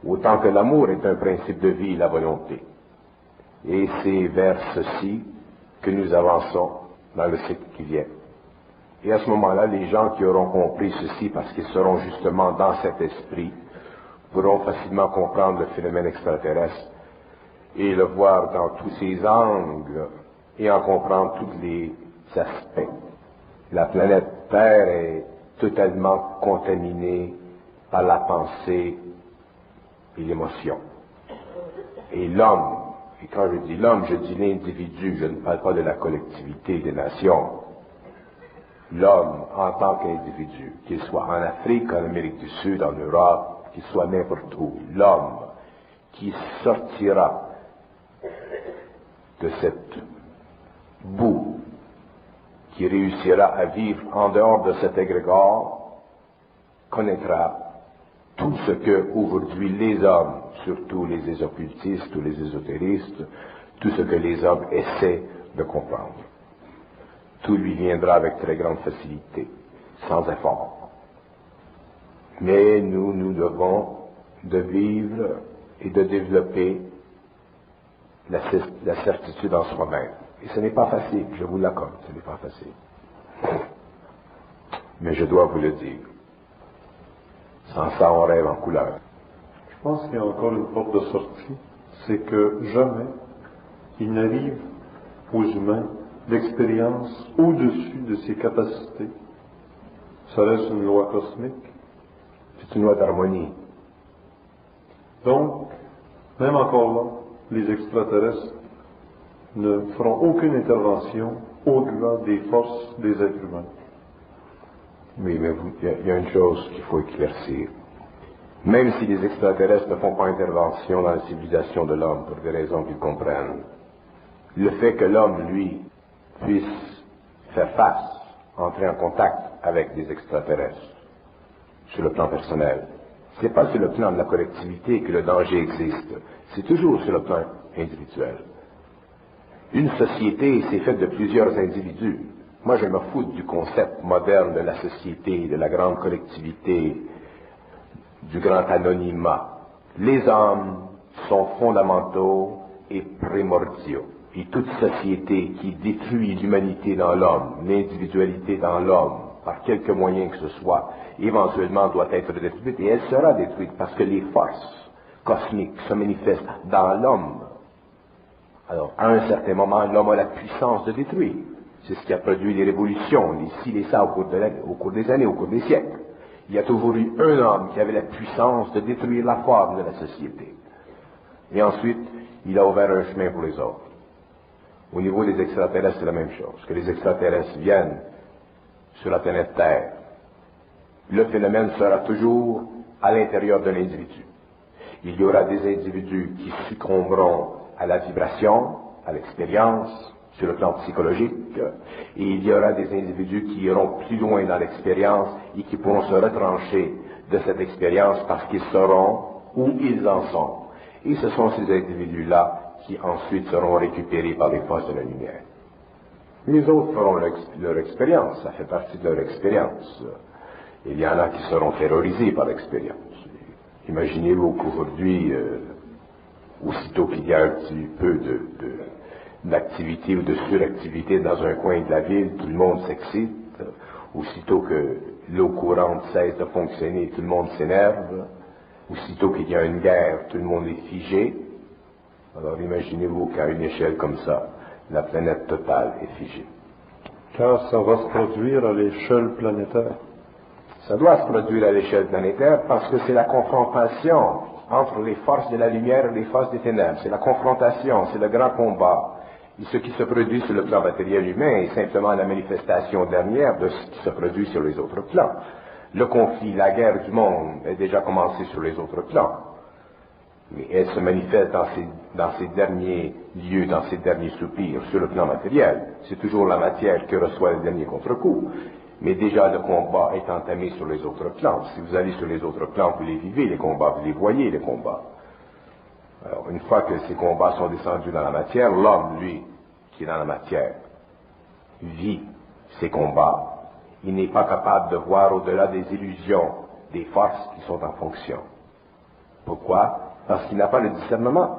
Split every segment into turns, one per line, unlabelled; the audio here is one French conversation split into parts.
autant que l'amour est un principe de vie, la volonté. Et c'est vers ceci que nous avançons dans le cycle qui vient. Et à ce moment-là, les gens qui auront compris ceci, parce qu'ils seront justement dans cet esprit, pourront facilement comprendre le phénomène extraterrestre et le voir dans tous ses angles et en comprendre tous les aspects. La planète Terre est totalement contaminée par la pensée et l'émotion. Et l'homme, et quand je dis l'homme, je dis l'individu, je ne parle pas de la collectivité des nations. L'homme en tant qu'individu, qu'il soit en Afrique, en Amérique du Sud, en Europe, qu'il soit n'importe où, l'homme qui sortira de cette boue, qui réussira à vivre en dehors de cet égrégore, connaîtra tout ce que aujourd'hui les hommes, surtout les occultistes ou les ésotéristes, tout ce que les hommes essaient de comprendre. Tout lui viendra avec très grande facilité, sans effort. Mais nous devons de vivre et de développer la certitude en soi-même. Et ce n'est pas facile, je vous l'accorde, ce n'est pas facile. Mais je dois vous le dire. Sans ça, on rêve en couleur.
Je pense qu'il y a encore une porte de sortie, c'est que jamais il n'arrive aux humains l'expérience au-dessus de ses capacités. Ça reste une loi cosmique.
C'est une loi d'harmonie.
Donc, même encore là, les extraterrestres ne feront aucune intervention au-delà des forces des êtres humains.
Oui, mais il y a une chose qu'il faut éclaircir. Même si les extraterrestres ne font pas intervention dans la civilisation de l'homme, pour des raisons qu'ils comprennent, le fait que l'homme, lui, puisse faire face, entrer en contact avec des extraterrestres, sur le plan personnel, c'est pas sur le plan de la collectivité que le danger existe, c'est toujours sur le plan individuel. Une société, c'est faite de plusieurs individus. Moi, je me fous du concept moderne de la société, de la grande collectivité, du grand anonymat. Les hommes sont fondamentaux et primordiaux. Et toute société qui détruit l'humanité dans l'homme, l'individualité dans l'homme, par quelque moyen que ce soit, éventuellement doit être détruite, et elle sera détruite parce que les forces cosmiques se manifestent dans l'homme. Alors, à un certain moment, l'homme a la puissance de détruire. C'est ce qui a produit les révolutions, les ci, les ça, au cours des années, au cours des siècles. Il y a toujours eu un homme qui avait la puissance de détruire la forme de la société. Et ensuite, il a ouvert un chemin pour les autres. Au niveau des extraterrestres, c'est la même chose. Que les extraterrestres viennent sur la planète Terre, le phénomène sera toujours à l'intérieur de l'individu. Il y aura des individus qui succomberont à la vibration, à l'expérience, sur le plan psychologique, et il y aura des individus qui iront plus loin dans l'expérience et qui pourront se retrancher de cette expérience parce qu'ils sauront où ils en sont. Et ce sont ces individus-là qui ensuite seront récupérés par les forces de la lumière. Les autres feront leur expérience, ça fait partie de leur expérience. Il y en a qui seront terrorisés par l'expérience. Imaginez-vous qu'aujourd'hui, aussitôt qu'il y a un petit peu d'activité ou de suractivité dans un coin de la ville, tout le monde s'excite. Aussitôt que l'eau courante cesse de fonctionner, tout le monde s'énerve. Aussitôt qu'il y a une guerre, tout le monde est figé. Alors imaginez-vous qu'à une échelle comme ça, la planète totale est figée.
Car ça va se produire à l'échelle planétaire.
Ça doit se produire à l'échelle planétaire parce que c'est la confrontation entre les forces de la lumière et les forces des ténèbres. C'est la confrontation, c'est le grand combat. Et ce qui se produit sur le plan matériel humain est simplement la manifestation dernière de ce qui se produit sur les autres plans. Le conflit, la guerre du monde est déjà commencé sur les autres plans. Mais elle se manifeste dans ces derniers lieux, dans ces derniers soupirs, sur le plan matériel. C'est toujours la matière qui reçoit le dernier contre-coup. Mais déjà le combat est entamé sur les autres plans. Si vous allez sur les autres plans, vous les vivez, les combats, vous les voyez, les combats. Alors, une fois que ces combats sont descendus dans la matière, l'homme, lui, qui est dans la matière, vit ces combats. Il n'est pas capable de voir au-delà des illusions, des forces qui sont en fonction. Pourquoi? Pourquoi? Parce qu'il n'a pas le discernement.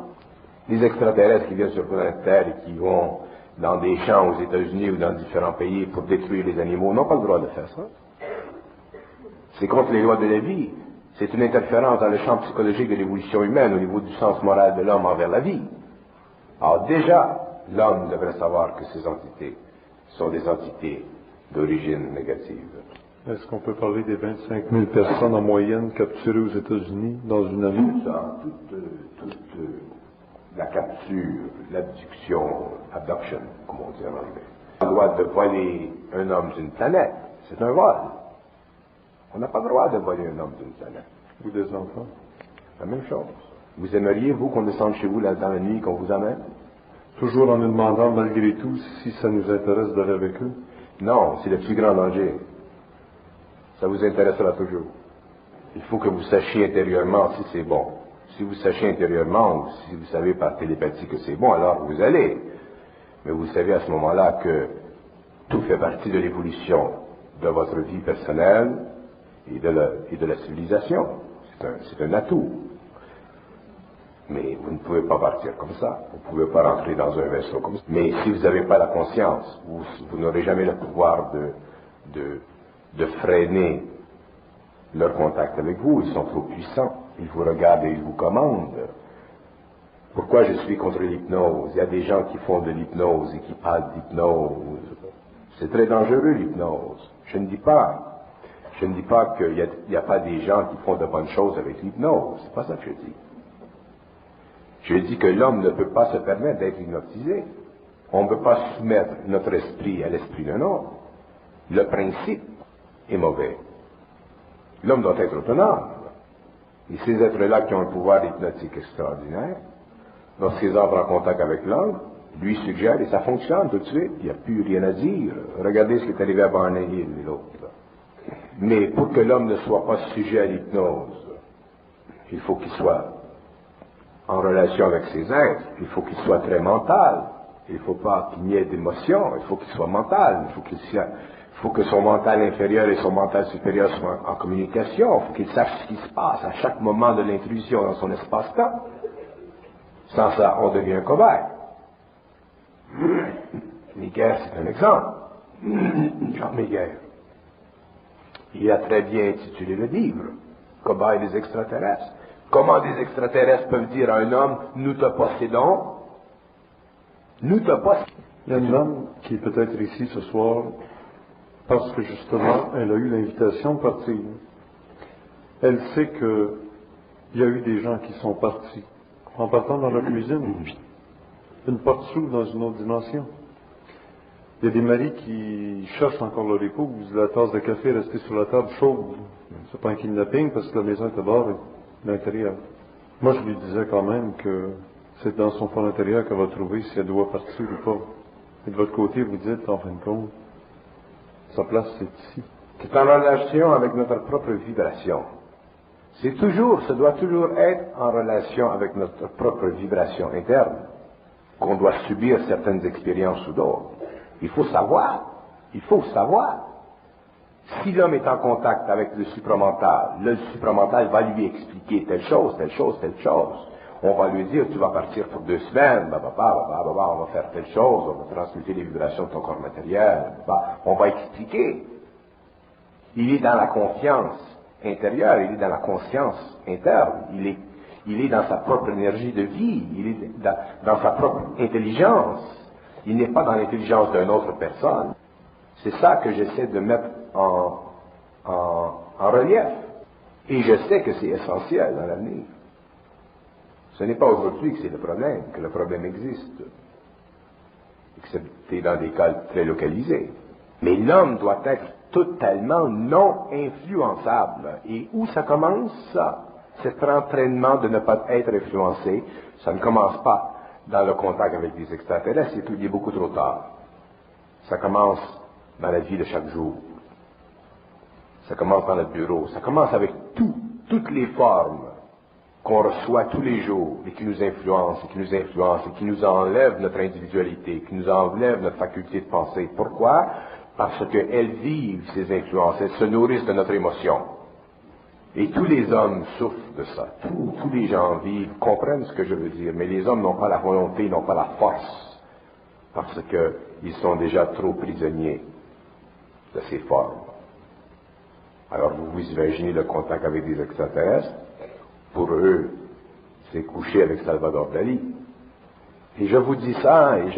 Les extraterrestres qui viennent sur la planète Terre et qui vont dans des champs aux États-Unis ou dans différents pays pour détruire les animaux n'ont pas le droit de faire ça. C'est contre les lois de la vie. C'est une interférence dans le champ psychologique de l'évolution humaine au niveau du sens moral de l'homme envers la vie. Alors déjà, l'homme devrait savoir que ces entités sont des entités d'origine négative.
Est-ce qu'on peut parler des 25 000 personnes en moyenne capturées aux États-Unis dans une année?
Tout ça, toute la capture, l'abduction, abduction, comme on dit en anglais. On a le droit de voler un homme d'une planète, c'est un vol. On n'a pas le droit de voler un homme d'une planète.
Ou des enfants?
La même chose. Vous aimeriez, vous, qu'on descende chez vous là, dans la nuit, qu'on vous amène?
Toujours en nous demandant, malgré tout, si ça nous intéresse d'aller avec eux?
Non, c'est le plus grand danger. Ça vous intéressera toujours. Il faut que vous sachiez intérieurement si c'est bon. Si vous sachez intérieurement, ou si vous savez par télépathie que c'est bon, alors vous allez. Mais vous savez à ce moment-là que tout fait partie de l'évolution de votre vie personnelle et de la civilisation. C'est un atout. Mais vous ne pouvez pas partir comme ça. Vous ne pouvez pas rentrer dans un vaisseau comme ça. Mais si vous n'avez pas la conscience, vous n'aurez jamais le pouvoir de freiner leur contact avec vous. Ils sont trop puissants. Ils vous regardent et ils vous commandent. Pourquoi je suis contre l'hypnose? Il y a des gens qui font de l'hypnose et qui parlent d'hypnose. C'est très dangereux, l'hypnose. Je ne dis pas qu'il n'y a pas des gens qui font de bonnes choses avec l'hypnose. C'est pas ça que je dis. Je dis que l'homme ne peut pas se permettre d'être hypnotisé. On ne peut pas soumettre notre esprit à l'esprit d'un homme. Le principe est mauvais. L'homme doit être autonome. Et ces êtres-là qui ont un pouvoir hypnotique extraordinaire, lorsqu'ils entrent en contact avec l'homme, lui suggère et ça fonctionne tout de suite. Il n'y a plus rien à dire. Regardez ce qui est arrivé à Barney Hill et l'autre. Mais pour que l'homme ne soit pas sujet à l'hypnose, il faut qu'il soit en relation avec ses êtres, il faut qu'il soit très mental. Il ne faut pas qu'il n'y ait d'émotion, il faut qu'il soit mental, il faut que son mental inférieur et son mental supérieur soient en communication, il faut qu'il sache ce qui se passe à chaque moment de l'intrusion dans son espace-temps. Sans ça, on devient un cobaye. Miguel, c'est un exemple. Jean Miguel. Il a très bien intitulé le livre, Cobaye des extraterrestres. Comment des extraterrestres peuvent dire à un homme, nous te possédons? Nous te possédons.
Il y a une dame qui est peut-être ici ce soir parce que justement, elle a eu l'invitation de partir. Elle sait qu'il y a eu des gens qui sont partis. En partant dans la cuisine, une porte s'ouvre dans une autre dimension. Il y a des maris qui cherchent encore leur épouse. La tasse de café est restée sur la table chaude. C'est pas un kidnapping parce que la maison était barrée de l'intérieur. Moi, je lui disais quand même que c'est dans son fond intérieur qu'elle va trouver si elle doit partir ou pas. Et de votre côté, vous dites, en fin de compte, sa place, c'est ici.
C'est en relation avec notre propre vibration. Ça doit toujours être en relation avec notre propre vibration interne qu'on doit subir certaines expériences ou d'autres. Il faut savoir. Si l'homme est en contact avec le supramental va lui expliquer telle chose. On va lui dire, tu vas partir pour 2 semaines, on va faire telle chose, on va transmuter les vibrations de ton corps matériel, on va expliquer. Il est dans la confiance intérieure, il est dans la conscience interne, il est dans sa propre énergie de vie, il est dans sa propre intelligence. Il n'est pas dans l'intelligence d'une autre personne. C'est ça que j'essaie de mettre en relief. Et je sais que c'est essentiel dans l'avenir. Ce n'est pas aujourd'hui que le problème existe. Excepté dans des cas très localisés. Mais l'homme doit être totalement non influençable. Et où ça commence, ça? Cet entraînement de ne pas être influencé, ça ne commence pas dans le contact avec les extraterrestres, il est beaucoup trop tard. Ça commence dans la vie de chaque jour. Ça commence dans le bureau. Ça commence avec toutes les formes qu'on reçoit tous les jours et qui nous influencent, et qui nous enlèvent notre individualité, qui nous enlèvent notre faculté de penser. Pourquoi? Parce qu'elles vivent ces influences, elles se nourrissent de notre émotion. Et tous les hommes souffrent de ça. Tous les gens vivent, comprennent ce que je veux dire, mais les hommes n'ont pas la volonté, n'ont pas la force, parce qu'ils sont déjà trop prisonniers de ces formes. Alors vous vous imaginez le contact avec des extraterrestres, pour eux, c'est coucher avec Salvador Dali. Et je vous dis ça, et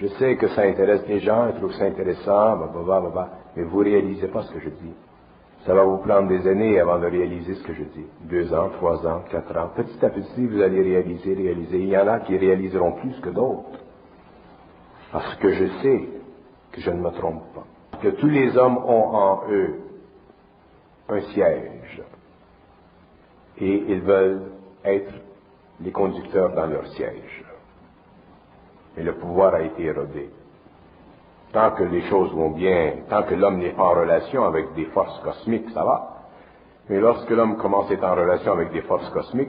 je sais que ça intéresse les gens, ils trouvent ça intéressant, mais vous ne réalisez pas ce que je dis. Ça va vous prendre des années avant de réaliser ce que je dis. 2 ans, 3 ans, 4 ans. Petit à petit, vous allez réaliser. Il y en a qui réaliseront plus que d'autres. Parce que je sais que je ne me trompe pas. Que tous les hommes ont en eux un siège. Et ils veulent être les conducteurs dans leur siège. Mais le pouvoir a été érodé. Tant que les choses vont bien, tant que l'homme n'est pas en relation avec des forces cosmiques, ça va. Mais lorsque l'homme commence à être en relation avec des forces cosmiques,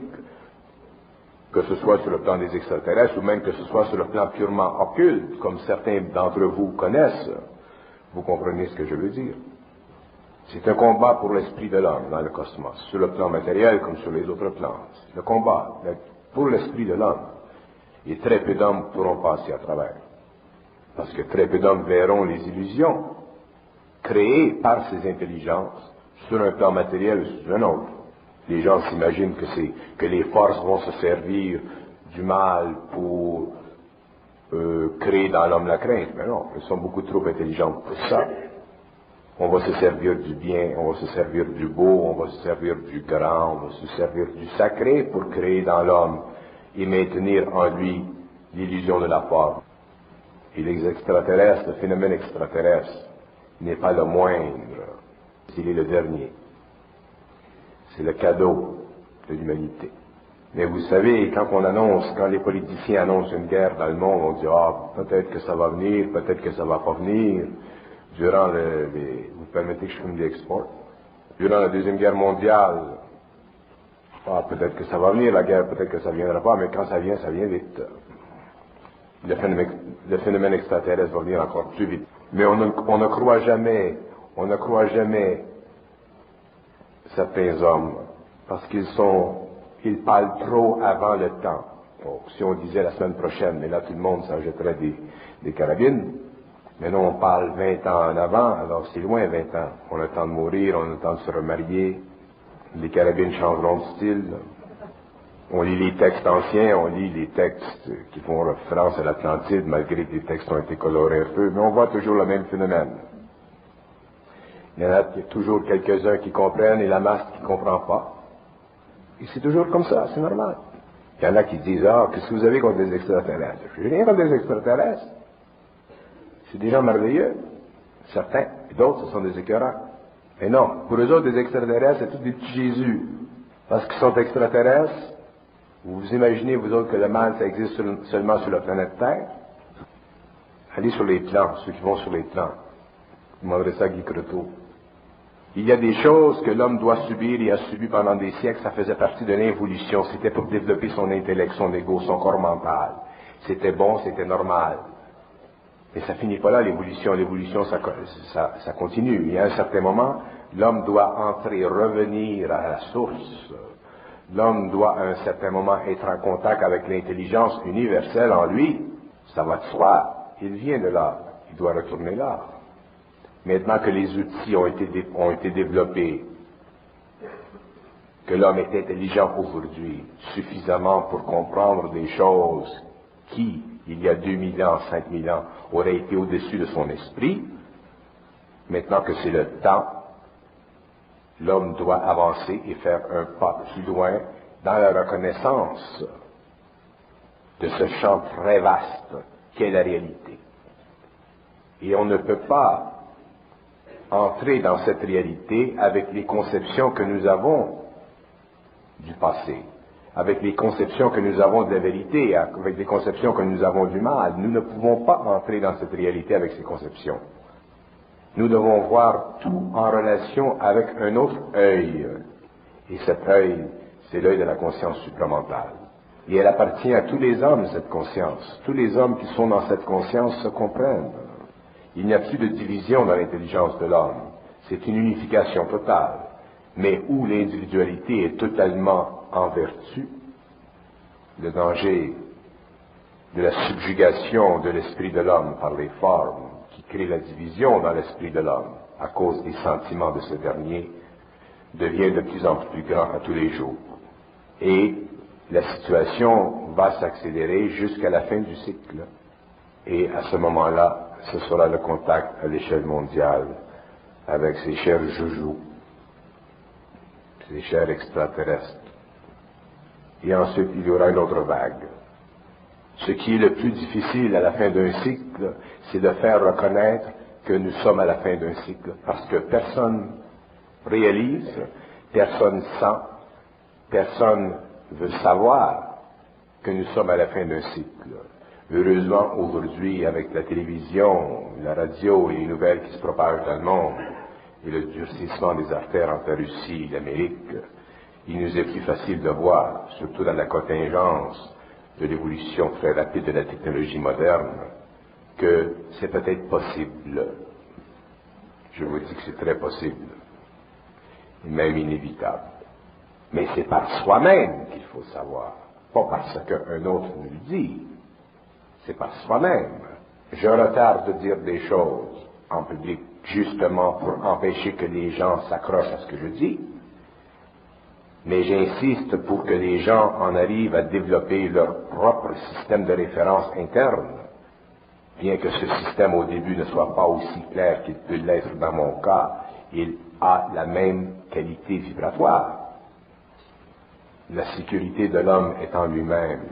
que ce soit sur le plan des extraterrestres ou même que ce soit sur le plan purement occulte, comme certains d'entre vous connaissent, vous comprenez ce que je veux dire. C'est un combat pour l'esprit de l'homme dans le cosmos, sur le plan matériel comme sur les autres plans. C'est le combat pour l'esprit de l'homme. Et très peu d'hommes pourront passer à travers. Parce que très peu d'hommes verront les illusions créées par ces intelligences sur un plan matériel ou sur un autre. Les gens s'imaginent que les forces vont se servir du mal pour créer dans l'homme la crainte. Mais non, elles sont beaucoup trop intelligentes pour ça. On va se servir du bien, on va se servir du beau, on va se servir du grand, on va se servir du sacré pour créer dans l'homme et maintenir en lui l'illusion de la forme. Et les extraterrestres, le phénomène extraterrestre n'est pas le moindre, il est le dernier. C'est le cadeau de l'humanité. Mais vous savez, quand les politiciens annoncent une guerre dans le monde, on dit, peut-être que ça va venir, peut-être que ça va pas venir. Vous permettez que je fume des exports? Durant la Deuxième Guerre mondiale, peut-être que ça va venir, la guerre, peut-être que ça viendra pas, mais quand ça vient vite. Le phénomène extraterrestre va venir encore plus vite. Mais on ne croit jamais certains hommes, parce ils parlent trop avant le temps. Donc, si on disait la semaine prochaine, mais là tout le monde s'achèterait des carabines. Mais non, on parle 20 ans en avant, alors c'est loin 20 ans. On a le temps de mourir, on a le temps de se remarier, les carabines changeront de style. On lit les textes anciens, on lit les textes qui font référence à l'Atlantide, malgré que les textes ont été colorés un peu, mais on voit toujours le même phénomène. Il y en a toujours quelques-uns qui comprennent et la masse qui ne comprend pas. Et c'est toujours comme ça, c'est normal. Il y en a qui disent, qu'est-ce que vous avez contre les extraterrestres? Je n'ai rien contre les extraterrestres. C'est des gens merveilleux, certains, et d'autres, ce sont des écœurants. Mais non, pour eux autres, des extraterrestres, c'est tous des petits Jésus. Parce qu'ils sont extraterrestres, vous vous imaginez, vous autres, que le mal, ça existe seulement sur la planète Terre? Allez sur les plans, ceux qui vont sur les plans. Vous demanderez ça à Guy Croteau. Il y a des choses que l'homme doit subir et a subi pendant des siècles, ça faisait partie de l'évolution. C'était pour développer son intellect, son ego, son corps mental. C'était bon, c'était normal. Mais ça finit pas là, l'évolution. L'évolution, ça continue. Il y a un certain moment, l'homme doit revenir à la source. L'homme doit, à un certain moment, être en contact avec l'intelligence universelle en lui. Ça va de soi. Il vient de là. Il doit retourner là. Maintenant que les outils ont été développés, que l'homme est intelligent aujourd'hui, suffisamment pour comprendre des choses qui, il y a 2000 ans, 5000 ans, auraient été au-dessus de son esprit, maintenant que c'est le temps, l'homme doit avancer et faire un pas plus loin dans la reconnaissance de ce champ très vaste qu'est la réalité. Et on ne peut pas entrer dans cette réalité avec les conceptions que nous avons du passé, avec les conceptions que nous avons de la vérité, avec les conceptions que nous avons du mal. Nous ne pouvons pas entrer dans cette réalité avec ces conceptions. Nous devons voir tout en relation avec un autre œil. Et cet œil, c'est l'œil de la conscience supramentale. Et elle appartient à tous les hommes, cette conscience. Tous les hommes qui sont dans cette conscience se comprennent. Il n'y a plus de division dans l'intelligence de l'homme. c'est une unification totale, mais où l'individualité est totalement en vertu, le danger de la subjugation de l'esprit de l'homme par les formes qui créent la division dans l'esprit de l'homme à cause des sentiments de ce dernier devient de plus en plus grand à tous les jours. Et la situation va s'accélérer jusqu'à la fin du cycle. Et à ce moment-là, ce sera le contact à l'échelle mondiale avec ces chers joujoux, ces chers extraterrestres. Et ensuite, il y aura une autre vague. Ce qui est le plus difficile à la fin d'un cycle, c'est de faire reconnaître que nous sommes à la fin d'un cycle, parce que personne réalise, personne sent, personne veut savoir que nous sommes à la fin d'un cycle. Heureusement, aujourd'hui, avec la télévision, la radio et les nouvelles qui se propagent dans le monde, et le durcissement des artères entre la Russie et l'Amérique, il nous est plus facile de voir, surtout dans la contingence de l'évolution très rapide de la technologie moderne, que c'est peut-être possible. Je vous dis que c'est très possible, et même inévitable. Mais c'est par soi-même qu'il faut savoir, pas parce qu'un autre nous le dit. C'est par soi-même. Je retarde de dire des choses en public justement pour empêcher que les gens s'accrochent à ce que je dis. Mais j'insiste pour que les gens en arrivent à développer leur propre système de référence interne, bien que ce système au début ne soit pas aussi clair qu'il peut l'être dans mon cas, il a la même qualité vibratoire. La sécurité de l'homme est en lui-même.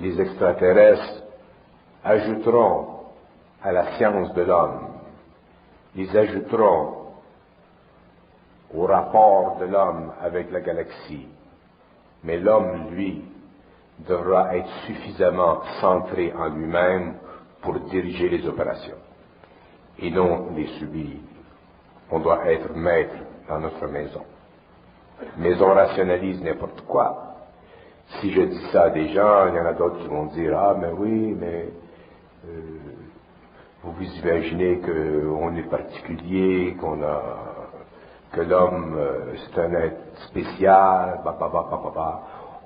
Les extraterrestres ajouteront à la science de l'homme, ils ajouteront au rapport de l'homme avec la galaxie. Mais l'homme, lui, devra être suffisamment centré en lui-même pour diriger les opérations et non les subir. On doit être maître dans notre maison. Mais on rationalise n'importe quoi. Si je dis ça à des gens, il y en a d'autres qui vont dire « Ah, mais oui, mais vous vous imaginez qu'on est particulier, que l'homme, c'est un être spécial,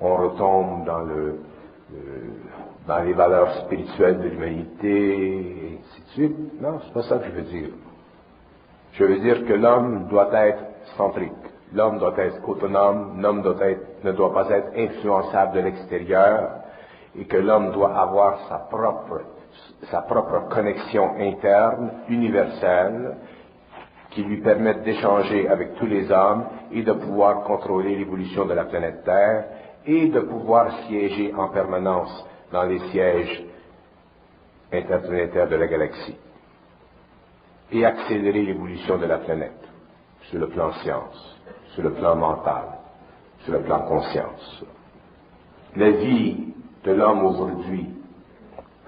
on retombe dans les valeurs spirituelles de l'humanité, et ainsi de suite. » Non, c'est pas ça que je veux dire. Je veux dire que l'homme doit être centrique. L'homme doit être autonome, l'homme ne doit pas être influençable de l'extérieur, et que l'homme doit avoir sa propre connexion interne, universelle, qui lui permette d'échanger avec tous les hommes et de pouvoir contrôler l'évolution de la planète Terre et de pouvoir siéger en permanence dans les sièges interplanétaires de la galaxie et accélérer l'évolution de la planète sur le plan science, sur le plan mental, sur le plan conscience. La vie de l'homme aujourd'hui,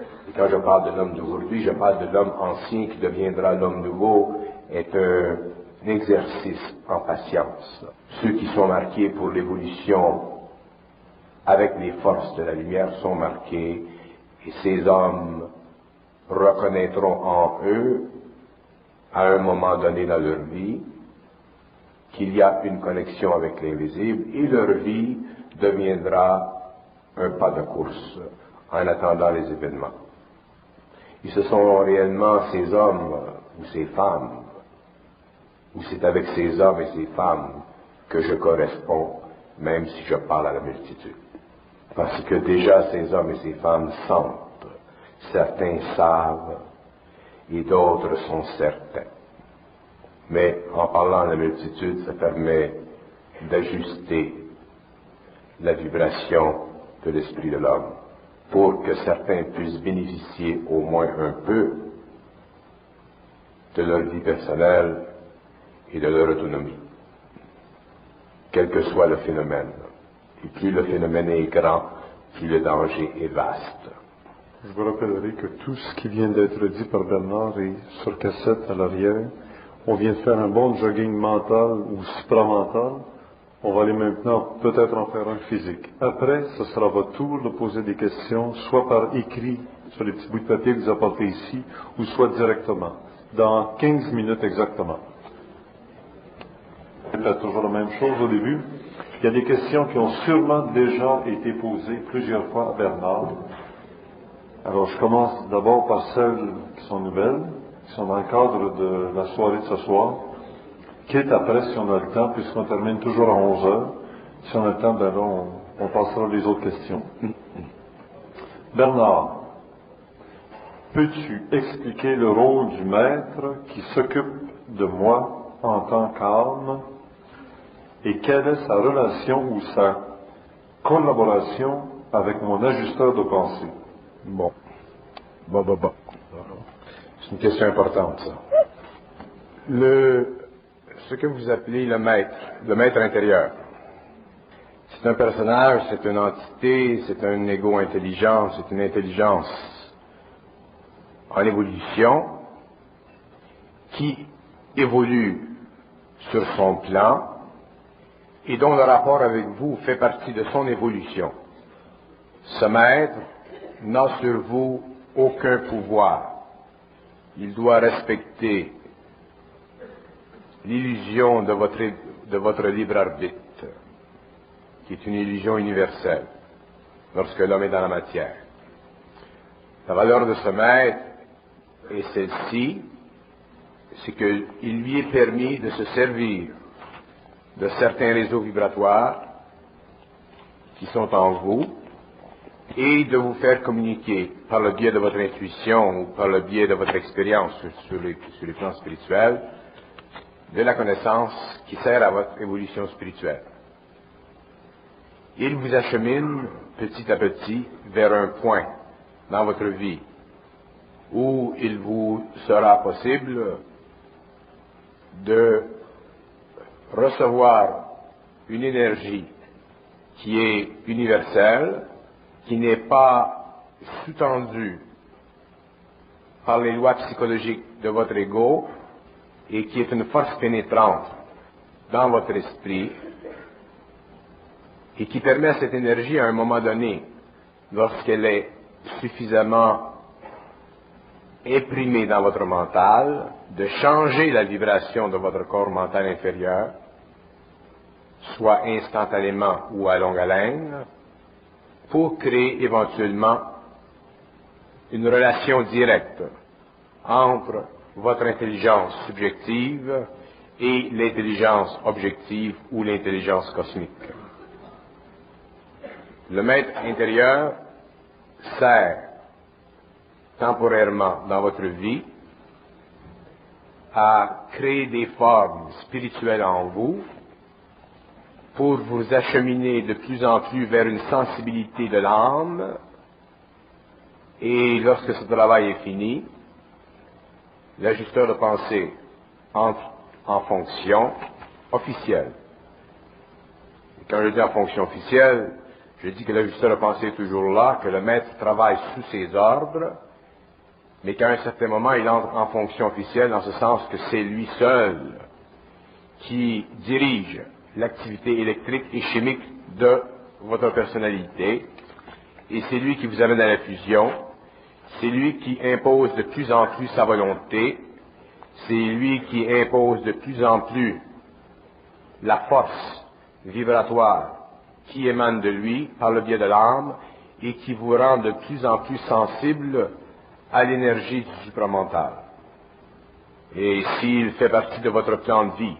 et quand je parle de l'homme d'aujourd'hui, je parle de l'homme ancien qui deviendra l'homme nouveau, est un exercice en patience. Ceux qui sont marqués pour l'évolution avec les forces de la lumière sont marqués, et ces hommes reconnaîtront en eux, à un moment donné dans leur vie, qu'il y a une connexion avec l'invisible, et leur vie deviendra un pas de course en attendant les événements. Et ce sont réellement ces hommes ou ces femmes, ou c'est avec ces hommes et ces femmes que je corresponds, même si je parle à la multitude. Parce que déjà ces hommes et ces femmes sentent, certains savent, et d'autres sont certains. Mais en parlant à la multitude, ça permet d'ajuster la vibration de l'esprit de l'homme pour que certains puissent bénéficier au moins un peu de leur vie personnelle et de leur autonomie, quel que soit le phénomène. Et plus le phénomène est grand, plus le danger est vaste.
Je vous rappellerai que tout ce qui vient d'être dit par Bernard est sur cassette à l'arrière. On vient de faire un bon jogging mental ou supramental. On va aller maintenant peut-être en faire un physique. Après, ce sera votre tour de poser des questions, soit par écrit sur les petits bouts de papier que vous apportez ici, ou soit directement, dans 15 minutes exactement. répète toujours la même chose au début. Il y a des questions qui ont sûrement déjà été posées plusieurs fois à Bernard. Alors, je commence d'abord par celles qui sont nouvelles, qui sont dans le cadre de la soirée de ce soir, quitte après, si on a le temps, puisqu'on termine toujours à 11 heures. Si on a le temps, ben là, on passera les autres questions. Bernard, peux-tu expliquer le rôle du maître qui s'occupe de moi en tant qu'âme et quelle est sa relation ou sa collaboration avec mon ajusteur de pensée?
Bon. C'est une question importante, ça. Ce que vous appelez le maître intérieur, c'est un personnage, c'est une entité, c'est un ego intelligent, c'est une intelligence en évolution qui évolue sur son plan et dont le rapport avec vous fait partie de son évolution. Ce maître n'a sur vous aucun pouvoir. Il doit respecter l'illusion de votre libre arbitre, qui est une illusion universelle, lorsque l'homme est dans la matière. La valeur de ce maître est celle-ci, c'est qu'il lui est permis de se servir de certains réseaux vibratoires qui sont en vous et de vous faire communiquer par le biais de votre intuition ou par le biais de votre expérience sur les plans spirituels de la connaissance qui sert à votre évolution spirituelle. Il vous achemine petit à petit vers un point dans votre vie où il vous sera possible de recevoir une énergie qui est universelle, qui n'est pas sous-tendue par les lois psychologiques de votre ego et qui est une force pénétrante dans votre esprit et qui permet à cette énergie à un moment donné, lorsqu'elle est suffisamment imprimée dans votre mental, de changer la vibration de votre corps mental inférieur, soit instantanément ou à longue haleine, pour créer éventuellement une relation directe entre votre intelligence subjective et l'intelligence objective ou l'intelligence cosmique. Le maître intérieur sert temporairement dans votre vie à créer des formes spirituelles en vous pour vous acheminer de plus en plus vers une sensibilité de l'âme, et lorsque ce travail est fini, l'ajusteur de pensée entre en fonction officielle. Et quand je dis en fonction officielle, je dis que l'ajusteur de pensée est toujours là, que le maître travaille sous ses ordres, mais qu'à un certain moment, il entre en fonction officielle dans ce sens que c'est lui seul qui dirige l'activité électrique et chimique de votre personnalité, et c'est lui qui vous amène à la fusion, c'est lui qui impose de plus en plus sa volonté, c'est lui qui impose de plus en plus la force vibratoire qui émane de lui par le biais de l'âme et qui vous rend de plus en plus sensible à l'énergie du supramental. Et s'il fait partie de votre plan de vie,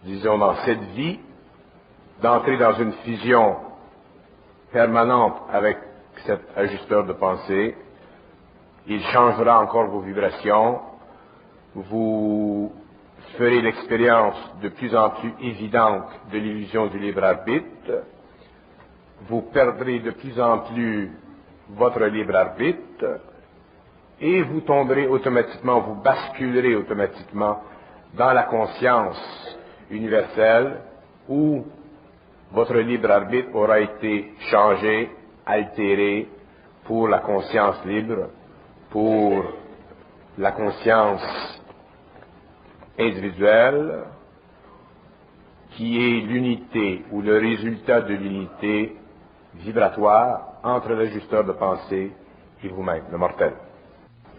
disons dans cette vie, d'entrer dans une fusion permanente avec cet ajusteur de pensée, il changera encore vos vibrations, vous ferez l'expérience de plus en plus évidente de l'illusion du libre arbitre, vous perdrez de plus en plus votre libre arbitre, et vous tomberez automatiquement, vous basculerez automatiquement dans la conscience universelle où votre libre arbitre aura été changé, altéré pour la conscience libre, pour la conscience individuelle, qui est l'unité ou le résultat de l'unité vibratoire entre l'ajusteur de pensée et vous-même, le mortel.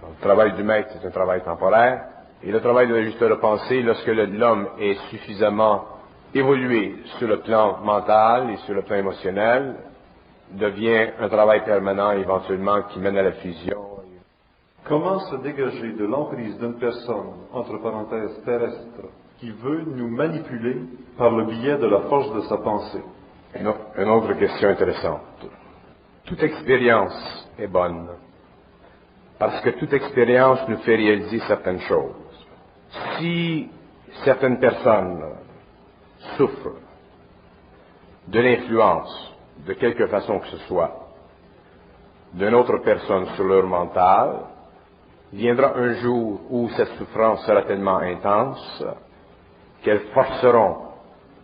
Donc, le travail du maître, c'est un travail temporaire, et le travail de l'ajusteur de pensée, lorsque l'homme est suffisamment évoluer sur le plan mental et sur le plan émotionnel devient un travail permanent éventuellement qui mène à la fusion.
Comment se dégager de l'emprise d'une personne, entre parenthèses terrestre, qui veut nous manipuler par le biais de la force de sa pensée?
Une autre question intéressante. Toute expérience est bonne, parce que toute expérience nous fait réaliser certaines choses. Si certaines personnes souffrent de l'influence, de quelque façon que ce soit, d'une autre personne sur leur mental, viendra un jour où cette souffrance sera tellement intense qu'elles forceront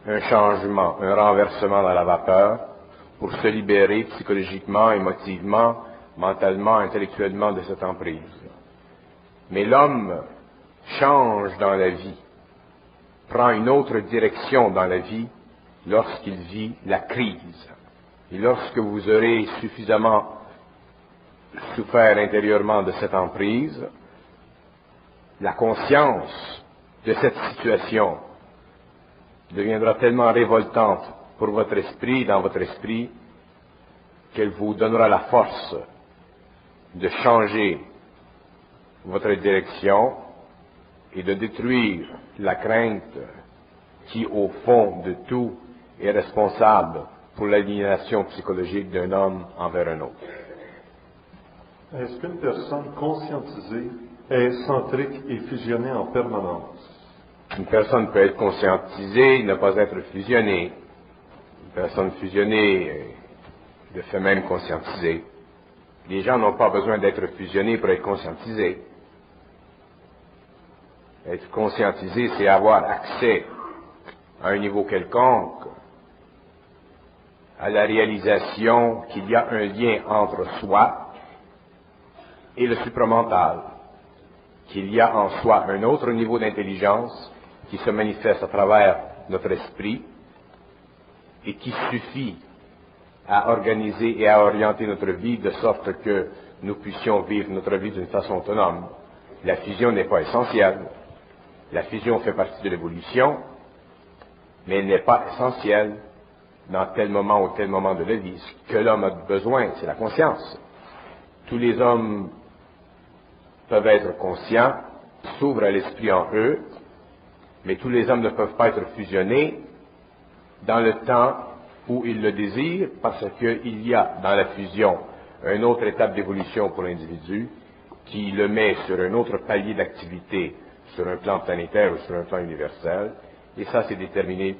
un changement, un renversement dans la vapeur pour se libérer psychologiquement, émotivement, mentalement, intellectuellement de cette emprise. Mais l'homme change dans la vie, prend une autre direction dans la vie lorsqu'il vit la crise. Et lorsque vous aurez suffisamment souffert intérieurement de cette emprise, la conscience de cette situation deviendra tellement révoltante pour votre esprit, dans votre esprit, qu'elle vous donnera la force de changer votre direction et de détruire la crainte qui, au fond de tout, est responsable pour l'aliénation psychologique d'un homme envers un autre.
Est-ce qu'une personne conscientisée est centrique et fusionnée en permanence?
Une personne peut être conscientisée et ne pas être fusionnée. Une personne fusionnée est de fait même conscientisée. Les gens n'ont pas besoin d'être fusionnés pour être conscientisés. Être conscientisé, c'est avoir accès à un niveau quelconque à la réalisation qu'il y a un lien entre soi et le supramental, qu'il y a en soi un autre niveau d'intelligence qui se manifeste à travers notre esprit et qui suffit à organiser et à orienter notre vie de sorte que nous puissions vivre notre vie d'une façon autonome. La fusion n'est pas essentielle. La fusion fait partie de l'évolution, mais elle n'est pas essentielle dans tel moment ou tel moment de la vie. Ce que l'homme a besoin, c'est la conscience. Tous les hommes peuvent être conscients, s'ouvrent à l'esprit en eux, mais tous les hommes ne peuvent pas être fusionnés dans le temps où ils le désirent, parce qu'il y a dans la fusion une autre étape d'évolution pour l'individu qui le met sur un autre palier d'activité, sur un plan planétaire ou sur un plan universel, et ça c'est déterminé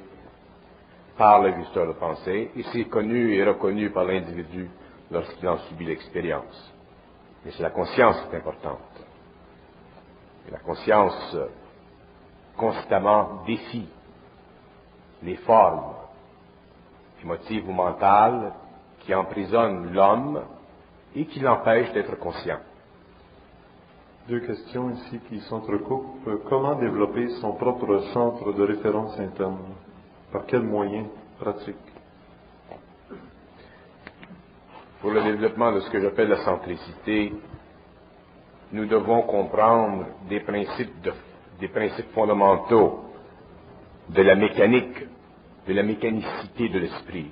par l'ajusteur de pensée, et c'est connu et reconnu par l'individu lorsqu'il en subit l'expérience. Mais c'est la conscience qui est importante. Et la conscience constamment défie les formes émotives ou mentales qui emprisonnent l'homme et qui l'empêchent d'être conscient.
Deux questions ici qui s'entrecoupent. Comment développer son propre centre de référence interne? Par quels moyens pratiques?
Pour le développement de ce que j'appelle la centricité, nous devons comprendre des principes fondamentaux de la mécanique, de la mécanicité de l'esprit.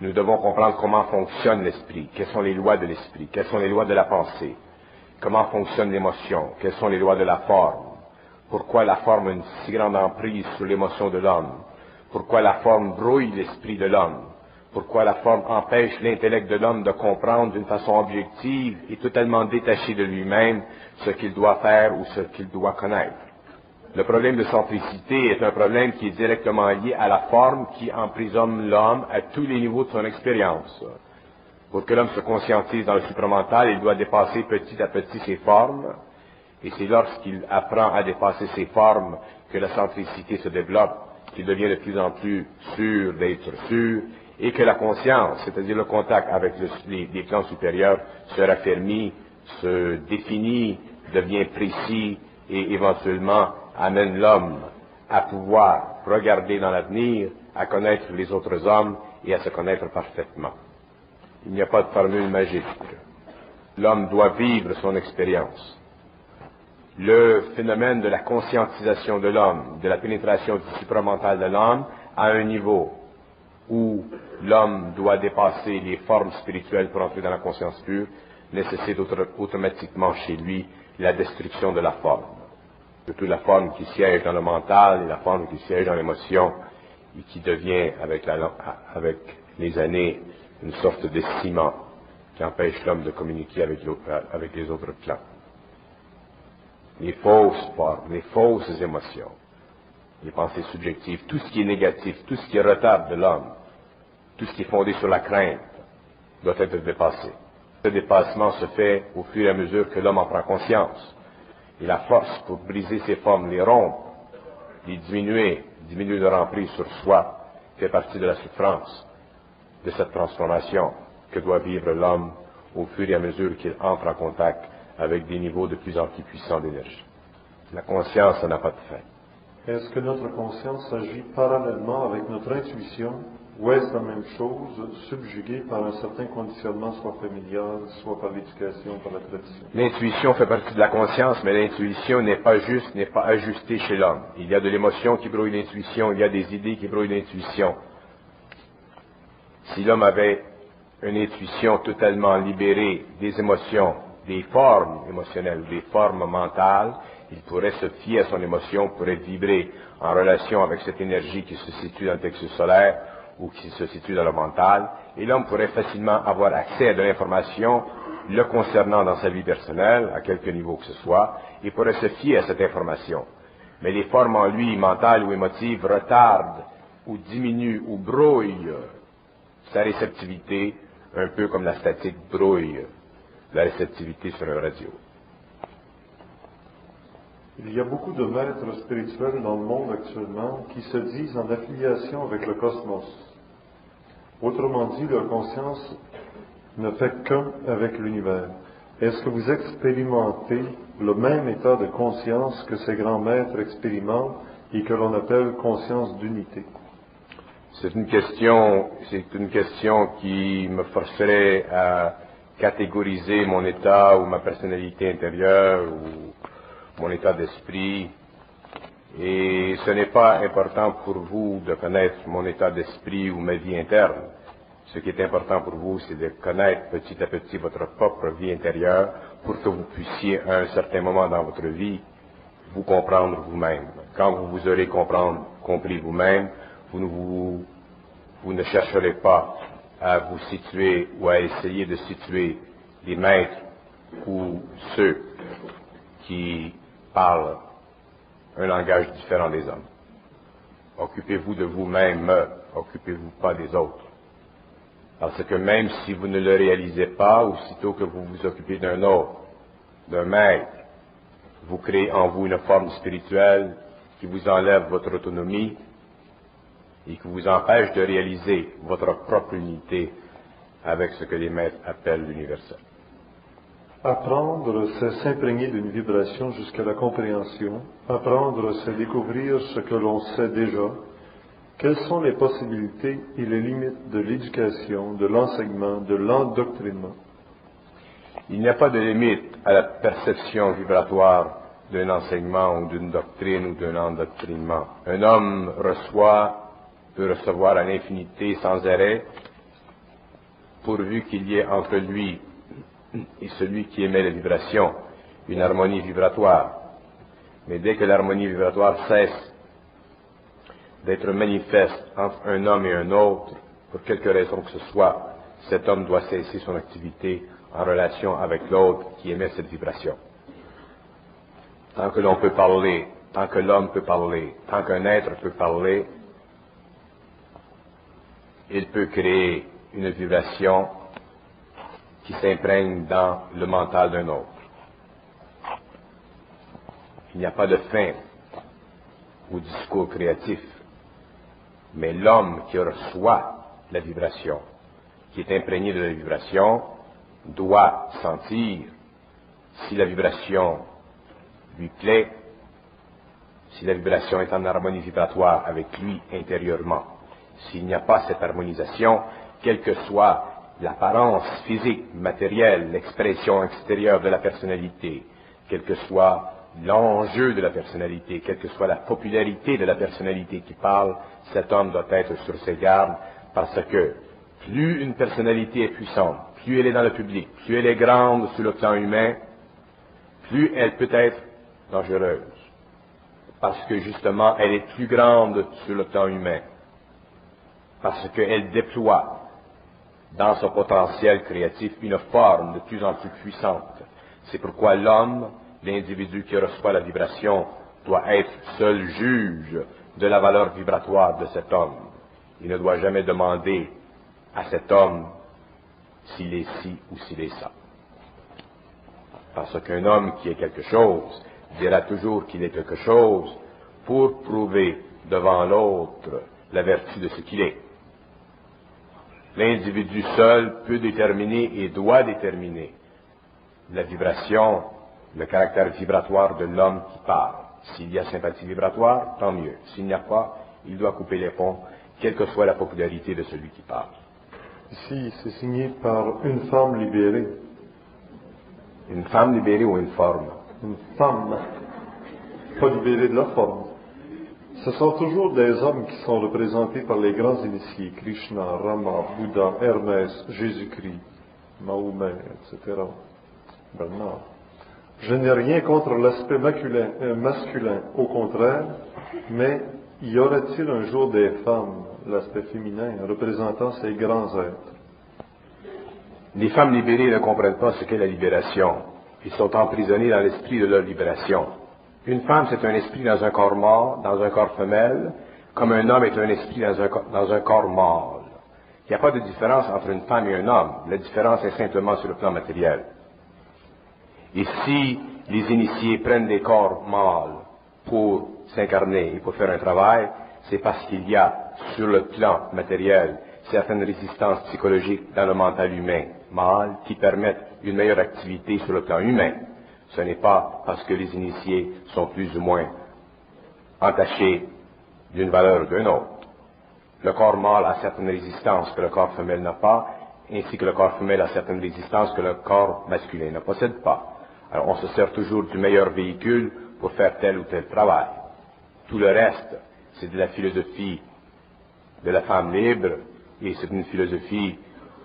Nous devons comprendre comment fonctionne l'esprit, quelles sont les lois de l'esprit, quelles sont les lois de la pensée, comment fonctionne l'émotion, quelles sont les lois de la forme, pourquoi la forme a une si grande emprise sur l'émotion de l'homme, pourquoi la forme brouille l'esprit de l'homme, pourquoi la forme empêche l'intellect de l'homme de comprendre d'une façon objective et totalement détachée de lui-même ce qu'il doit faire ou ce qu'il doit connaître. Le problème de centricité est un problème qui est directement lié à la forme qui emprisonne l'homme à tous les niveaux de son expérience. Pour que l'homme se conscientise dans le supramental, il doit dépasser petit à petit ses formes, et c'est lorsqu'il apprend à dépasser ses formes que la centricité se développe, qu'il devient de plus en plus sûr d'être sûr, et que la conscience, c'est-à-dire le contact avec les plans supérieurs, se raffermit, se définit, devient précis, et éventuellement amène l'homme à pouvoir regarder dans l'avenir, à connaître les autres hommes et à se connaître parfaitement. Il n'y a pas de formule magique. L'homme doit vivre son expérience. Le phénomène de la conscientisation de l'homme, de la pénétration du supramental de l'homme, à un niveau où l'homme doit dépasser les formes spirituelles pour entrer dans la conscience pure, nécessite automatiquement chez lui la destruction de la forme. Surtout la forme qui siège dans le mental et la forme qui siège dans l'émotion et qui devient, avec les années, une sorte de ciment qui empêche l'homme de communiquer avec les autres plans. Les fausses formes, les fausses émotions, les pensées subjectives, tout ce qui est négatif, tout ce qui retarde de l'homme, tout ce qui est fondé sur la crainte, doit être dépassé. Ce dépassement se fait au fur et à mesure que l'homme en prend conscience. Et la force pour briser ces formes, les rompre, les diminuer leur emprise sur soi, fait partie de la souffrance de cette transformation que doit vivre l'homme au fur et à mesure qu'il entre en contact avec des niveaux de plus en plus puissants d'énergie. La conscience, ça n'a pas de fin.
Est-ce que notre conscience agit parallèlement avec notre intuition, ou est-ce la même chose, subjuguée par un certain conditionnement, soit familial, soit par l'éducation, par la tradition?
L'intuition fait partie de la conscience, mais l'intuition n'est pas ajustée chez l'homme. Il y a de l'émotion qui brouille l'intuition, il y a des idées qui brouillent l'intuition. Si l'homme avait une intuition totalement libérée des émotions, des formes émotionnelles, des formes mentales, il pourrait se fier à son émotion, pourrait vibrer en relation avec cette énergie qui se situe dans le plexus solaire ou qui se situe dans le mental, et l'homme pourrait facilement avoir accès à de l'information le concernant dans sa vie personnelle, à quelque niveau que ce soit, et pourrait se fier à cette information. Mais les formes en lui, mentales ou émotives, retardent ou diminuent ou brouillent sa réceptivité, un peu comme la statique brouille la réceptivité sur un radio.
Il y a beaucoup de maîtres spirituels dans le monde actuellement qui se disent en affiliation avec le cosmos. Autrement dit, leur conscience ne fait qu'un avec l'univers. Est-ce que vous expérimentez le même état de conscience que ces grands maîtres expérimentent et que l'on appelle conscience d'unité?
C'est une question qui me forcerait à catégoriser mon état ou ma personnalité intérieure ou mon état d'esprit. Et ce n'est pas important pour vous de connaître mon état d'esprit ou ma vie interne. Ce qui est important pour vous, c'est de connaître petit à petit votre propre vie intérieure pour que vous puissiez, à un certain moment dans votre vie, vous comprendre vous-même. Quand vous vous aurez compris vous-même, vous ne chercherez pas à vous situer ou à essayer de situer les maîtres ou ceux qui parlent un langage différent des hommes. Occupez-vous de vous-même, occupez-vous pas des autres. Parce que même si vous ne le réalisez pas, aussitôt que vous vous occupez d'un autre, d'un maître, vous créez en vous une forme spirituelle qui vous enlève votre autonomie et qui vous empêche de réaliser votre propre unité avec ce que les maîtres appellent l'universel.
Apprendre, c'est s'imprégner d'une vibration jusqu'à la compréhension. Apprendre, c'est découvrir ce que l'on sait déjà. Quelles sont les possibilités et les limites de l'éducation, de l'enseignement, de l'endoctrinement?
Il n'y a pas de limite à la perception vibratoire d'un enseignement ou d'une doctrine ou d'un endoctrinement. Un homme peut recevoir à l'infinité sans arrêt, pourvu qu'il y ait entre lui et celui qui émet la vibration une harmonie vibratoire. Mais dès que l'harmonie vibratoire cesse d'être manifeste entre un homme et un autre, pour quelque raison que ce soit, cet homme doit cesser son activité en relation avec l'autre qui émet cette vibration. Tant que l'on peut parler, tant que l'homme peut parler, tant qu'un être peut parler, il peut créer une vibration qui s'imprègne dans le mental d'un autre. Il n'y a pas de fin au discours créatif, mais l'homme qui reçoit la vibration, qui est imprégné de la vibration, doit sentir si la vibration lui plaît, si la vibration est en harmonie vibratoire avec lui intérieurement. S'il n'y a pas cette harmonisation, quelle que soit l'apparence physique, matérielle, l'expression extérieure de la personnalité, quelle que soit l'enjeu de la personnalité, quelle que soit la popularité de la personnalité qui parle, cet homme doit être sur ses gardes, parce que plus une personnalité est puissante, plus elle est dans le public, plus elle est grande sur le plan humain, plus elle peut être dangereuse. Parce que justement, elle est plus grande sur le plan humain. Parce qu'elle déploie dans son potentiel créatif une forme de plus en plus puissante. C'est pourquoi l'homme, l'individu qui reçoit la vibration, doit être seul juge de la valeur vibratoire de cet homme. Il ne doit jamais demander à cet homme s'il est ci ou s'il est ça. Parce qu'un homme qui est quelque chose dira toujours qu'il est quelque chose pour prouver devant l'autre la vertu de ce qu'il est. L'individu seul peut déterminer et doit déterminer la vibration, le caractère vibratoire de l'homme qui parle. S'il y a sympathie vibratoire, tant mieux. S'il n'y a pas, il doit couper les ponts, quelle que soit la popularité de celui qui parle.
Ici, c'est signé par une femme libérée.
Une femme libérée ou une forme?
Une femme, pas libérée de la forme. Ce sont toujours des hommes qui sont représentés par les grands initiés, Krishna, Rama, Bouddha, Hermès, Jésus-Christ, Mahomet, etc. Bernard. Je n'ai rien contre l'aspect masculin, au contraire, mais y aurait-il un jour des femmes, l'aspect féminin, représentant ces grands êtres?
Les femmes libérées ne comprennent pas ce qu'est la libération. Ils sont emprisonnés dans l'esprit de leur libération. Une femme, c'est un esprit dans un corps mort, dans un corps femelle, comme un homme est un esprit dans un corps mâle. Il n'y a pas de différence entre une femme et un homme. La différence est simplement sur le plan matériel. Et si les initiés prennent des corps mâles pour s'incarner et pour faire un travail, c'est parce qu'il y a, sur le plan matériel, certaines résistances psychologiques dans le mental humain mâle qui permettent une meilleure activité sur le plan humain. Ce n'est pas parce que les initiés sont plus ou moins entachés d'une valeur ou d'une autre. Le corps mâle a certaines résistances que le corps femelle n'a pas, ainsi que le corps femelle a certaines résistances que le corps masculin ne possède pas. Alors on se sert toujours du meilleur véhicule pour faire tel ou tel travail. Tout le reste, c'est de la philosophie de la femme libre, et c'est une philosophie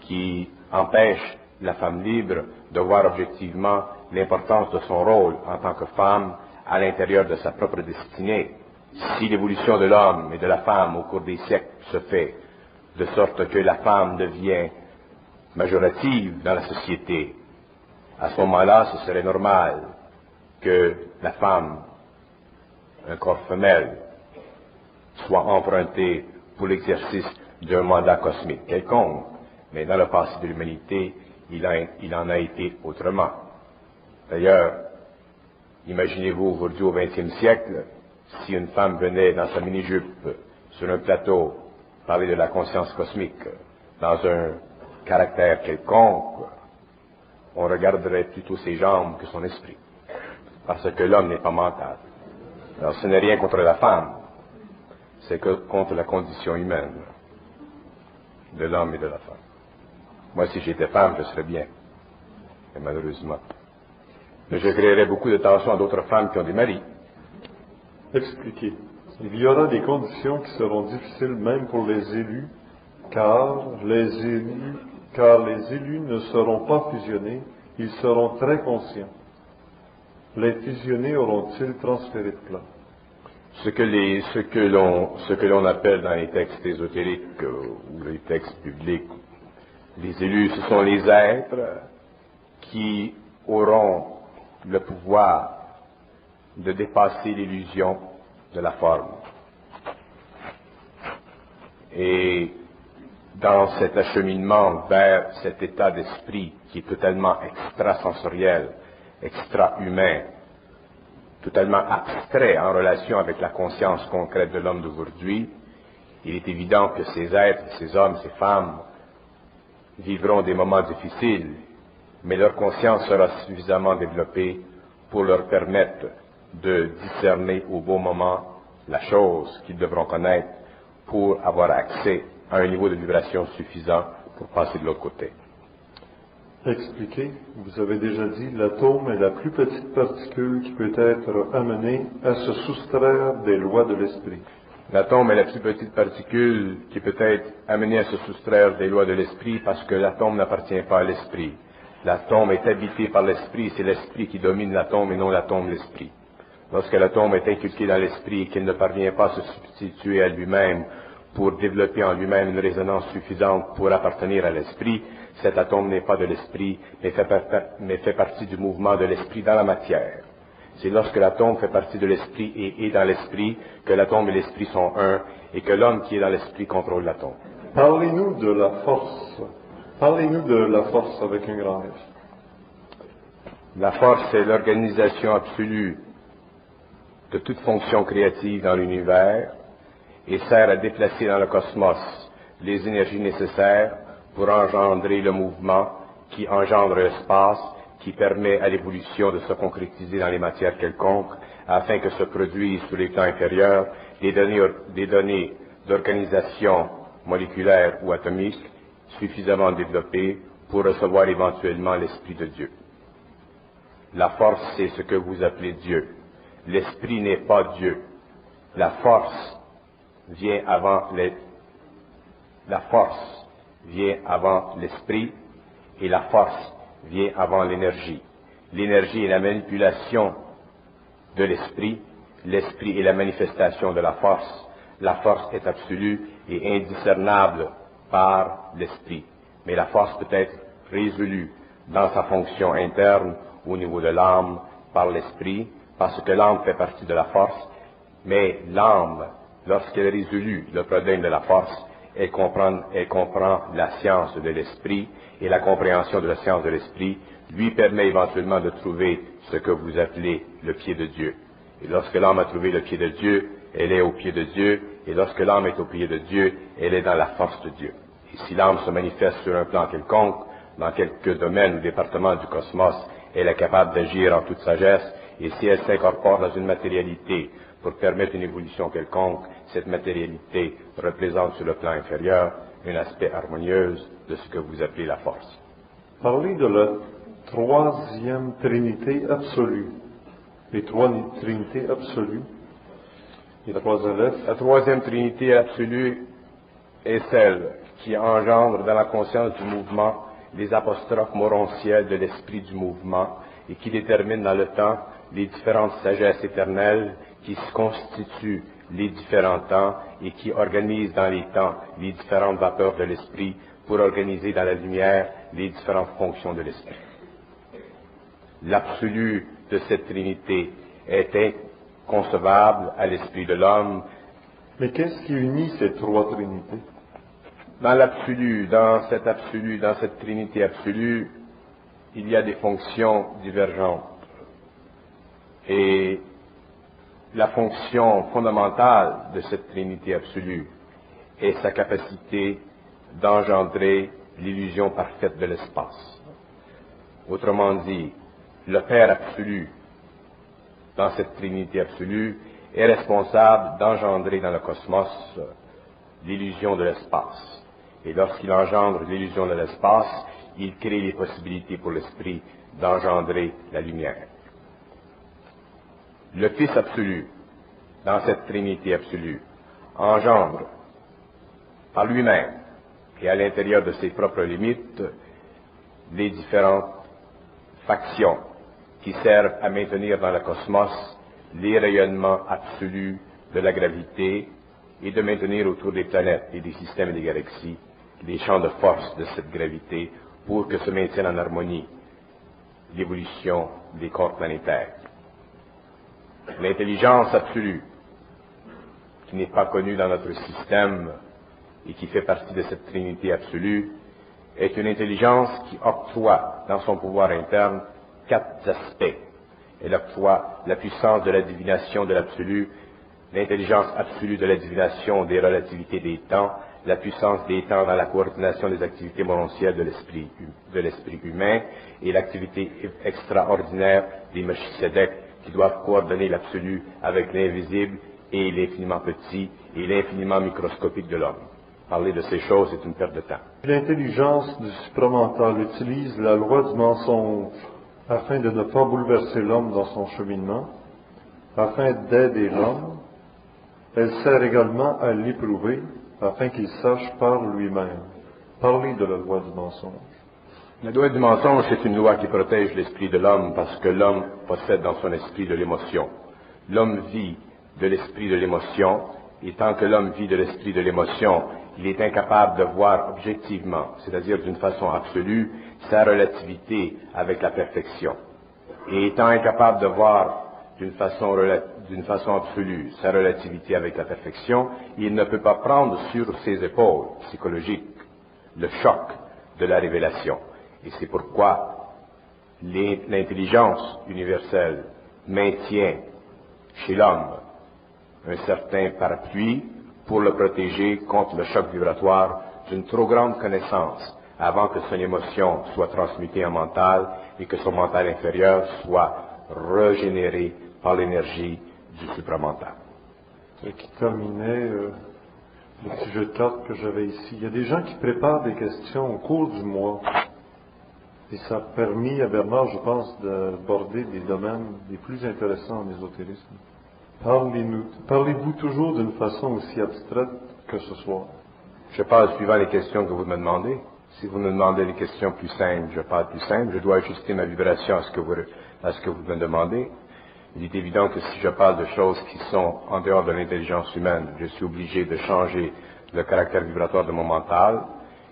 qui empêche la femme libre de voir objectivement l'importance de son rôle en tant que femme à l'intérieur de sa propre destinée. Si l'évolution de l'homme et de la femme au cours des siècles se fait de sorte que la femme devient majorative dans la société, à ce moment-là, ce serait normal que la femme, un corps femelle, soit empruntée pour l'exercice d'un mandat cosmique quelconque. Mais dans le passé de l'humanité, il en a été autrement. D'ailleurs, imaginez-vous aujourd'hui au XXe siècle, si une femme venait dans sa mini-jupe sur un plateau parler de la conscience cosmique dans un caractère quelconque, on regarderait plutôt ses jambes que son esprit. Parce que l'homme n'est pas mental. Alors ce n'est rien contre la femme, c'est que contre la condition humaine de l'homme et de la femme. Moi, si j'étais femme, je serais bien. Et malheureusement. Mais je créerais beaucoup de tension à d'autres femmes qui ont des maris.
Expliquez. Il y aura des conditions qui seront difficiles même pour les élus, car les élus ne seront pas fusionnés, ils seront très conscients. Les fusionnés auront-ils transféré de plan?
Ce que l'on appelle dans les textes ésotériques ou les textes bibliques, les élus, ce sont les êtres qui auront le pouvoir de dépasser l'illusion de la forme. Et dans cet acheminement vers cet état d'esprit qui est totalement extrasensoriel, extra-humain, totalement abstrait en relation avec la conscience concrète de l'homme d'aujourd'hui, il est évident que ces êtres, ces hommes, ces femmes vivront des moments difficiles, mais leur conscience sera suffisamment développée pour leur permettre de discerner au bon moment la chose qu'ils devront connaître pour avoir accès à un niveau de vibration suffisant pour passer de l'autre côté.
expliqué, vous avez déjà dit, l'atome est la plus petite particule qui peut être amenée à se soustraire des lois de l'esprit.
L'atome est la plus petite particule qui peut être amenée à se soustraire des lois de l'esprit parce que l'atome n'appartient pas à l'esprit. L'atome est habité par l'esprit, c'est l'esprit qui domine l'atome et non l'atome l'esprit. Lorsque l'atome est inculqué dans l'esprit et qu'il ne parvient pas à se substituer à lui-même pour développer en lui-même une résonance suffisante pour appartenir à l'esprit, cet atome n'est pas de l'esprit, mais fait partie du mouvement de l'esprit dans la matière. C'est lorsque l'atome fait partie de l'esprit et est dans l'esprit que l'atome et l'esprit sont un et que l'homme qui est dans l'esprit contrôle l'atome.
Parlez-nous de la force. Parlez-nous de la force avec un grand F.
La force est l'organisation absolue de toute fonction créative dans l'univers et sert à déplacer dans le cosmos les énergies nécessaires pour engendrer le mouvement qui engendre l'espace, qui permet à l'évolution de se concrétiser dans les matières quelconques, afin que se produisent sur les plans inférieurs des données d'organisation moléculaire ou atomique suffisamment développées pour recevoir éventuellement l'Esprit de Dieu. La force, c'est ce que vous appelez Dieu. L'Esprit n'est pas Dieu. La force vient avant l'Esprit et la force vient avant l'énergie. L'énergie est la manipulation de l'esprit, l'esprit est la manifestation de la force. La force est absolue et indiscernable par l'esprit, mais la force peut être résolue dans sa fonction interne au niveau de l'âme par l'esprit, parce que l'âme fait partie de la force, mais l'âme, lorsqu'elle résout le problème de la force, elle comprend la science de l'esprit, et la compréhension de la science de l'esprit lui permet éventuellement de trouver ce que vous appelez le pied de Dieu. Et lorsque l'âme a trouvé le pied de Dieu, elle est au pied de Dieu, et lorsque l'âme est au pied de Dieu, elle est dans la force de Dieu. Et si l'âme se manifeste sur un plan quelconque, dans quelques domaines ou départements du cosmos, elle est capable d'agir en toute sagesse, et si elle s'incorpore dans une matérialité pour permettre une évolution quelconque, cette matérialité représente sur le plan inférieur un aspect harmonieux de ce que vous appelez la force.
Parlez de la troisième Trinité absolue. Les trois Trinités absolues. Les trois élèves.
La troisième Trinité absolue est celle qui engendre dans la conscience du mouvement les apostrophes morontielles de l'esprit du mouvement et qui détermine dans le temps les différentes sagesses éternelles qui se constituent les différents temps et qui organisent dans les temps les différentes vapeurs de l'esprit pour organiser dans la lumière les différentes fonctions de l'esprit. L'absolu de cette Trinité est inconcevable à l'esprit de l'homme.
Mais qu'est-ce qui unit ces trois Trinités?
Dans l'absolu, dans cette Trinité absolue, il y a des fonctions divergentes. Et la fonction fondamentale de cette Trinité absolue est sa capacité d'engendrer l'illusion parfaite de l'espace. Autrement dit, le Père absolu, dans cette Trinité absolue, est responsable d'engendrer dans le cosmos l'illusion de l'espace. Et lorsqu'il engendre l'illusion de l'espace, il crée les possibilités pour l'esprit d'engendrer la lumière. Le Fils absolu, dans cette Trinité absolue, engendre par lui-même et à l'intérieur de ses propres limites les différentes factions qui servent à maintenir dans le cosmos les rayonnements absolus de la gravité et de maintenir autour des planètes et des systèmes et des galaxies les champs de force de cette gravité pour que se maintienne en harmonie l'évolution des corps planétaires. L'intelligence absolue, qui n'est pas connue dans notre système et qui fait partie de cette Trinité absolue, est une intelligence qui octroie dans son pouvoir interne 4 aspects. Elle octroie la puissance de la divination de l'absolu, l'intelligence absolue de la divination des relativités des temps, la puissance des temps dans la coordination des activités morontielles de l'esprit humain et l'activité extraordinaire des Melchisédek qui doivent coordonner l'absolu avec l'invisible et l'infiniment petit et l'infiniment microscopique de l'homme. Parler de ces choses est une perte de temps.
L'intelligence du supramental utilise la loi du mensonge afin de ne pas bouleverser l'homme dans son cheminement, afin d'aider l'homme. Elle sert également à l'éprouver afin qu'il sache par lui-même. Parler de la loi du mensonge.
La loi du mensonge, c'est une loi qui protège l'esprit de l'homme parce que l'homme possède dans son esprit de l'émotion. L'homme vit de l'esprit de l'émotion, et tant que l'homme vit de l'esprit de l'émotion, il est incapable de voir objectivement, c'est-à-dire d'une façon absolue, sa relativité avec la perfection. Et étant incapable de voir d'une façon absolue sa relativité avec la perfection, il ne peut pas prendre sur ses épaules psychologiques le choc de la révélation. Et c'est pourquoi l'intelligence universelle maintient chez l'homme un certain parapluie pour le protéger contre le choc vibratoire d'une trop grande connaissance avant que son émotion soit transmutée en mental et que son mental inférieur soit régénéré par l'énergie du supramental.
Et qui terminait le sujet de carte que j'avais ici. Il y a des gens qui préparent des questions au cours du mois. Et ça a permis à Bernard, je pense, d'aborder des domaines les plus intéressants en ésotérisme. Parlez-vous toujours d'une façon aussi abstraite que ce soir?
Je parle suivant les questions que vous me demandez. Si vous me demandez des questions plus simples, je parle plus simple. Je dois ajuster ma vibration à ce que vous me demandez. Il est évident que si je parle de choses qui sont en dehors de l'intelligence humaine, je suis obligé de changer le caractère vibratoire de mon mental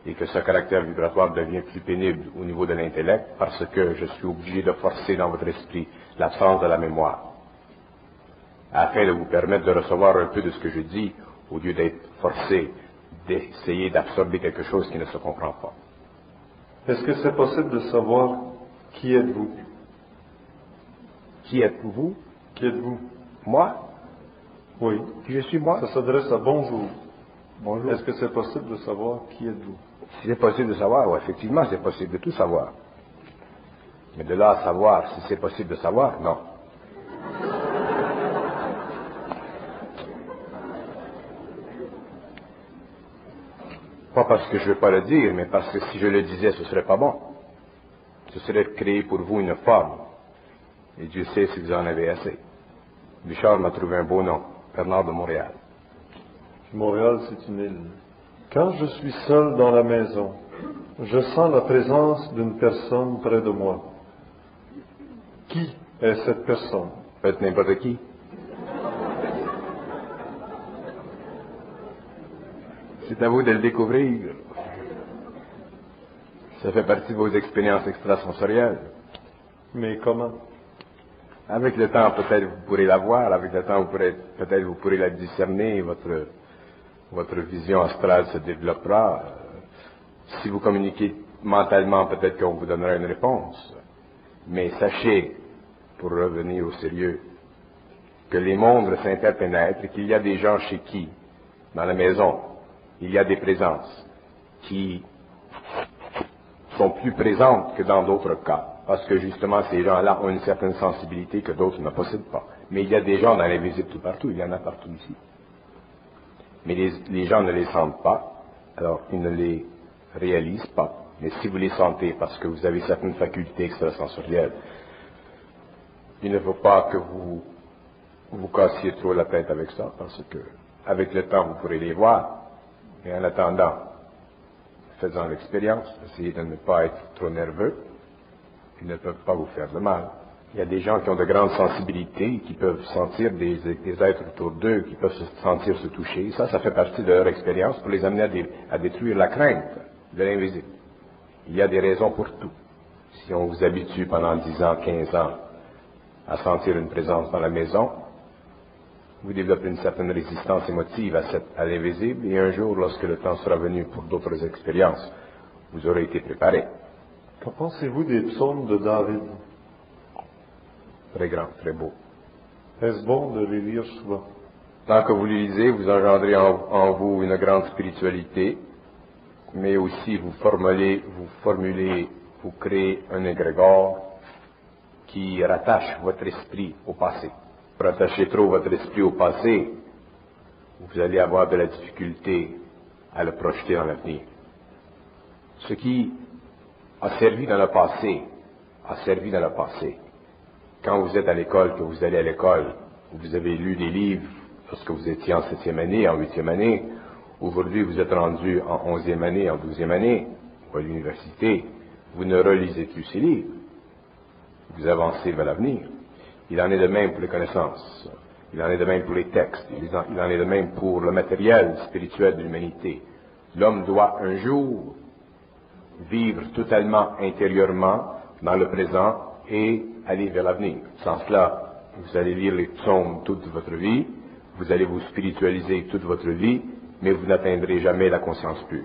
et que ce caractère vibratoire devient plus pénible au niveau de l'intellect parce que je suis obligé de forcer dans votre esprit l'absence de la mémoire afin de vous permettre de recevoir un peu de ce que je dis au lieu d'être forcé d'essayer d'absorber quelque chose qui ne se comprend pas.
Est-ce que c'est possible de savoir qui êtes-vous?
Qui êtes-vous?
Qui êtes-vous?
Moi?
Oui.
Qui je suis moi?
Ça s'adresse à bonjour.
Bonjour.
Est-ce que c'est possible de savoir qui êtes-vous?
Si c'est possible de savoir, oui, effectivement, c'est possible de tout savoir. Mais de là à savoir si c'est possible de savoir, non. Pas parce que je ne veux pas le dire, mais parce que si je le disais, ce serait pas bon. Ce serait de créer pour vous une forme. Et Dieu sait si vous en avez assez. Richard m'a trouvé un beau nom, Bernard de Montréal.
Montréal, c'est une île. Quand je suis seul dans la maison, je sens la présence d'une personne près de moi. Qui est cette personne?
Peut-être n'importe qui. C'est à vous de le découvrir. Ça fait partie de vos expériences extrasensorielles.
Mais comment?
Avec le temps, peut-être vous pourrez la voir. Avec le temps, peut-être vous pourrez la discerner. Votre vision astrale se développera. Si vous communiquez mentalement, peut-être qu'on vous donnera une réponse. Mais sachez, pour revenir au sérieux, que les mondes s'interpénètrent et qu'il y a des gens chez qui, dans la maison, il y a des présences qui sont plus présentes que dans d'autres cas. Parce que justement, ces gens-là ont une certaine sensibilité que d'autres ne possèdent pas. Mais il y a des gens dans l'invisible tout partout, il y en a partout ici. Mais les gens ne les sentent pas, alors ils ne les réalisent pas. Mais si vous les sentez parce que vous avez certaines facultés extrasensorielles, il ne faut pas que vous cassiez trop la tête avec ça, parce que avec le temps, vous pourrez les voir. Et en attendant, faisant l'expérience, essayez de ne pas être trop nerveux. Ils ne peuvent pas vous faire de mal. Il y a des gens qui ont de grandes sensibilités, qui peuvent sentir des êtres autour d'eux, qui peuvent se sentir se toucher. Ça fait partie de leur expérience pour les amener à détruire la crainte de l'invisible. Il y a des raisons pour tout. Si on vous habitue pendant 10 ans, 15 ans à sentir une présence dans la maison, vous développez une certaine résistance émotive à l'invisible, et un jour, lorsque le temps sera venu pour d'autres expériences, vous aurez été préparé.
Qu'en pensez-vous des psaumes de David?
Très grand, très beau.
Est-ce bon de les lire souvent?
Tant que vous les lisez, vous engendrez en vous une grande spiritualité, mais aussi vous créez un égrégore qui rattache votre esprit au passé. Pour attacher trop votre esprit au passé, vous allez avoir de la difficulté à le projeter dans l'avenir. Ce qui a servi dans le passé, a servi dans le passé. Quand vous êtes à l'école, que vous allez à l'école, vous avez lu des livres lorsque vous étiez en 7e année, en 8e année, aujourd'hui vous êtes rendu en 11e année, en 12e année, ou à l'université, vous ne relisez plus ces livres. Vous avancez vers l'avenir. Il en est de même pour les connaissances. Il en est de même pour les textes. Il en est de même pour le matériel spirituel de l'humanité. L'homme doit un jour vivre totalement intérieurement dans le présent et aller vers l'avenir. Sans cela, vous allez lire les psaumes toute votre vie, vous allez vous spiritualiser toute votre vie, mais vous n'atteindrez jamais la conscience pure.